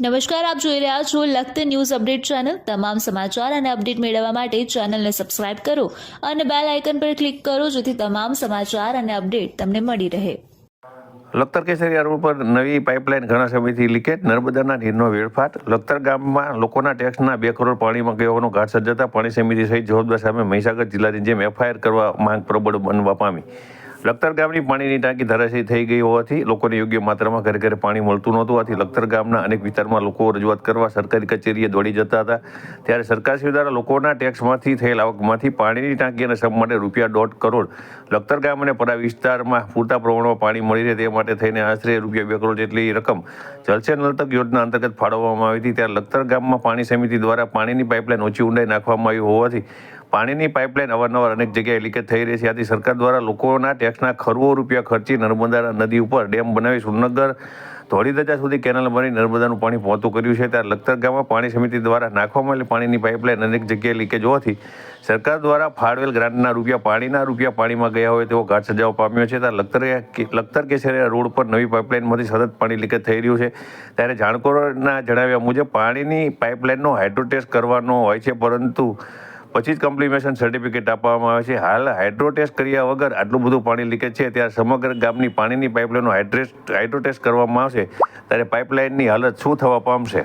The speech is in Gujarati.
નમસ્કાર, આપ જોઈ રહ્યા છો લખત ન્યૂઝ અપડેટ ચેનલ। તમામ સમાચાર અને અપડેટ મેળવવા માટે ચેનલને સબસ્ક્રાઇબ કરો અને બેલ આઇકન પર ક્લિક કરો જેથી તમામ સમાચાર અને અપડેટ તમને મળી રહે। લખતર કેસરિયા રોડ પર નવી પાઇપલાઇન ઘણા સમયથી લીકેજ, નર્મદાના નીરનો વેડફાટ। લખતર ગામમાં લોકોના ટેક્સના 2 કરોડ પાણીમાં ગયો હોવાનો ઘાટ સર્જાતા પાણી સમિતિ સહિત જવાબદાર સામે મહીસાગર જિલ્લાની જેમ એફઆઈઆર કરવા માંગ પ્રબળ બનવા પામી। લખતર ગામની પાણીની ટાંકી ધરાશયી થઈ ગઈ હોવાથી લોકોને યોગ્ય માત્રામાં ઘરે ઘરે પાણી મળતું નહોતું। આથી લખતર ગામના અનેક વિસ્તારમાં લોકો રજૂઆત કરવા સરકારી કચેરીએ દોડી જતા હતા। ત્યારે સરકારશ્રી દ્વારા લોકોના ટેક્સમાંથી થયેલ આવકમાંથી પાણીની ટાંકી અને સબ માટે ₹1.5 કરોડ લખતર ગામ અને પરા વિસ્તારમાં પૂરતા પ્રમાણમાં પાણી મળી રહે તે માટે થઈને આશરે ₹2 કરોડ જેટલી રકમ જલ સે નલ તક યોજના અંતર્ગત ફાળવવામાં આવી હતી। ત્યારે લખતર ગામમાં પાણી સમિતિ દ્વારા પાણીની પાઇપલાઇન ઓછી ઊંડાઈ નાખવામાં આવી હોવાથી પાણીની પાઇપલાઇન અવારનવાર અનેક જગ્યાએ લીકેજ થઈ રહી છે। આથી સરકાર દ્વારા લોકોના ટેક્સના ખરબો રૂપિયા ખર્ચી નર્મદા નદી ઉપર ડેમ બનાવી સુરનગર ધોળીધજા સુધી કેનાલ બની નર્મદાનું પાણી પહોંચતું કર્યું છે। ત્યારે લખતર ગામમાં પાણી સમિતિ દ્વારા નાખવામાં આવેલી પાણીની પાઇપલાઇન અનેક જગ્યાએ લીકેજ હોવાથી સરકાર દ્વારા ફાળવેલ ગ્રાન્ટના રૂપિયા પાણીમાં ગયા હોય તેવો ઘાટ સર્જાવા પામ્યો છે। ત્યારે લખતર કેસરિયા રોડ પર નવી પાઇપલાઇનમાંથી સતત પાણી લીકેજ થઈ રહ્યું છે। ત્યારે જાણકારોના જણાવ્યા મુજબ પાણીની પાઇપલાઇનનો હાઇડ્રો ટેસ્ટ કરવાનો હોય છે, પરંતુ પછી જ કમ્પ્લીમેશન સર્ટિફિકેટ આપવામાં આવે છે। હાલ હાઇડ્રો ટેસ્ટ કર્યા વગર આટલું બધું પાણી લીકેજ છે, ત્યારે સમગ્ર ગામની પાણીની પાઇપલાઇનનો હાઇડ્રો ટેસ્ટ કરવામાં આવશે ત્યારે પાઇપલાઇનની હાલત શું થવા પામશે।